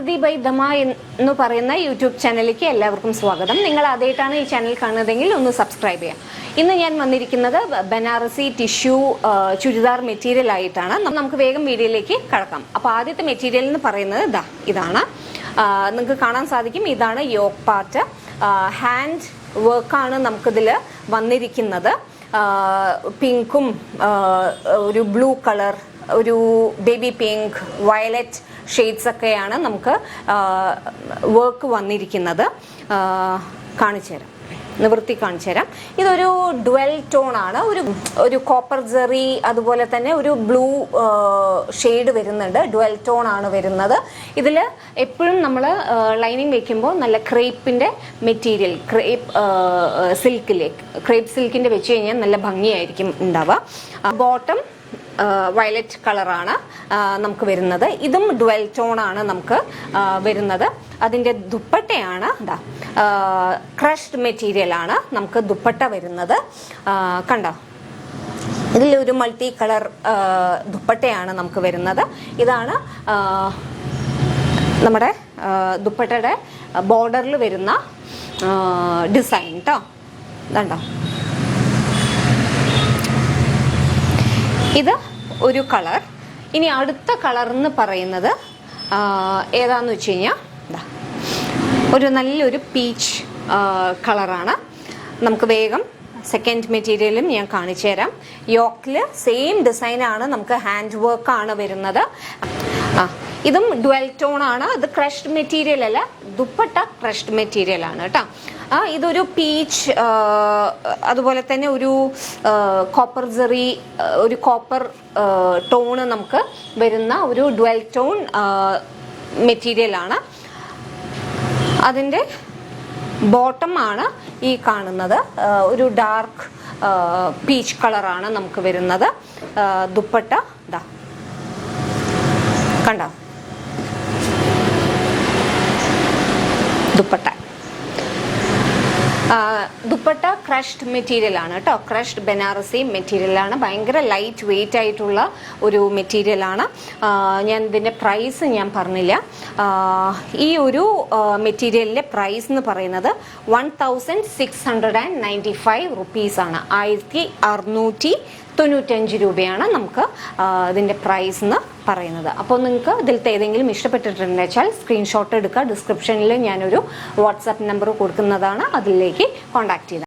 ആകൃതി ബൈ ദമ എന്ന് പറയുന്ന യൂട്യൂബ് ചാനലിലേക്ക് എല്ലാവർക്കും സ്വാഗതം. നിങ്ങൾ ആദ്യമായിട്ടാണ് ഈ ചാനൽ കാണുന്നതെങ്കിൽ ഒന്ന് സബ്സ്ക്രൈബ് ചെയ്യാം. ഇന്ന് ഞാൻ വന്നിരിക്കുന്നത് ബനാറസി ടിഷ്യൂ ചുരിദാർ മെറ്റീരിയൽ ആയിട്ടാണ്. നമുക്ക് വേഗം വീഡിയോയിലേക്ക് കടക്കാം. അപ്പോൾ ആദ്യത്തെ മെറ്റീരിയൽ എന്ന് പറയുന്നത് ഇതാണ്. നിങ്ങൾക്ക് കാണാൻ സാധിക്കും, ഇതാണ് യോക്ക് പാർട്ട്. ഹാൻഡ് വർക്കാണ് നമുക്കിതിൽ വന്നിരിക്കുന്നത്. പിങ്കും ഒരു ബ്ലൂ കളർ, ഒരു ബേബി പിങ്ക്, വയലറ്റ് ഷെയ്ഡ്സ് ഒക്കെയാണ് നമുക്ക് വർക്ക് വന്നിരിക്കുന്നത്. കാണിച്ചു തരാം, നിവൃത്തി കാണിച്ചു തരാം. ഇതൊരു ഡ്വൽ ടോൺ ആണ്. ഒരു കോപ്പർ ജെറി, അതുപോലെ തന്നെ ഒരു ബ്ലൂ ഷെയ്ഡ് വരുന്നുണ്ട്. ഡ്വൽ ടോൺ ആണ് വരുന്നത്. ഇതിൽ എപ്പോഴും നമ്മൾ ലൈനിങ് വെക്കുമ്പോൾ നല്ല ക്രേപ്പിൻ്റെ മെറ്റീരിയൽ, ക്രേപ്പ് സിൽക്കിൻ്റെ വെച്ച് കഴിഞ്ഞാൽ നല്ല ഭംഗിയായിരിക്കും ഉണ്ടാവുക. ബോട്ടം വയലറ്റ് കളറാണ് നമുക്ക് വരുന്നത്. ഇതും ഡ്വൽ ടോൺ ആണ് നമുക്ക് വരുന്നത്. അതിൻ്റെ ദുപ്പട്ടയാണ് ക്രഷ്ഡ് മെറ്റീരിയൽ ആണ് നമുക്ക് ദുപ്പട്ട വരുന്നത്. കണ്ടോ, ഇതിലൊരു മൾട്ടി കളർ ദുപ്പട്ടയാണ് നമുക്ക് വരുന്നത്. ഇതാണ് നമ്മുടെ ദുപ്പട്ടയുടെ ബോർഡറിൽ വരുന്ന ഡിസൈൻ കേട്ടോ. ഇതുണ്ടോ, ഇത് ഒരു കളർ. ഇനി അടുത്ത കളർ എന്ന് പറയുന്നത് ഏതാന്ന് വെച്ച് കഴിഞ്ഞാൽ ഒരു നല്ലൊരു പീച്ച് കളറാണ്. നമുക്ക് വേഗം സെക്കൻഡ് മെറ്റീരിയലും ഞാൻ കാണിച്ചു തരാം. യോക്കിൽ സെയിം ഡിസൈനാണ്, നമുക്ക് ഹാൻഡ് വർക്കാണ് വരുന്നത്. ഇതും ഡ്വൽ ടോൺ ആണ്. ഇത് ക്രഷ്ഡ് മെറ്റീരിയൽ അല്ല, ദുപ്പട്ട ക്രഷ്ഡ് മെറ്റീരിയൽ ആണ് കേട്ടോ. ഇതൊരു പീച്ച്, അതുപോലെ തന്നെ ഒരു കോപ്പർ ജെറി, ഒരു കോപ്പർ ടോണ് നമുക്ക് വരുന്ന ഒരു ഡ്വൽ ടോൺ മെറ്റീരിയൽ ആണ്. അതിൻ്റെ ബോട്ടം ആണ് ഈ കാണുന്നത്. ഒരു ഡാർക്ക് പീച്ച് കളറാണ് നമുക്ക് വരുന്നത്. ദുപ്പട്ട കണ്ടോ, ദുപ്പട്ട ക്രഷ്ഡ് മെറ്റീരിയൽ ആണ് കേട്ടോ. ക്രഷ്ഡ് ബനാറസി മെറ്റീരിയൽ ആണ്. ഭയങ്കര ലൈറ്റ് വെയിറ്റ് ആയിട്ടുള്ള ഒരു മെറ്റീരിയൽ ആണ്. ഞാൻ ഇതിൻ്റെ പ്രൈസ് ഞാൻ പറഞ്ഞില്ല. ഈ ഒരു മെറ്റീരിയലിൻ്റെ പ്രൈസ് എന്ന് പറയുന്നത് 1695 റുപ്പീസാണ്. 1695 രൂപയാണ് നമുക്ക് ഇതിൻ്റെ പ്രൈസ് എന്ന് പറയുന്നത്. അപ്പോൾ നിങ്ങൾക്ക് ഇതിലത്തെ ഏതെങ്കിലും ഇഷ്ടപ്പെട്ടിട്ടുണ്ടെന്ന് വെച്ചാൽ സ്ക്രീൻഷോട്ട് എടുക്കുക. ഡിസ്ക്രിപ്ഷനിൽ ഞാനൊരു വാട്സാപ്പ് നമ്പർ കൊടുക്കുന്നതാണ്, അതിലേക്ക് കോൺടാക്ട് ചെയ്യുക.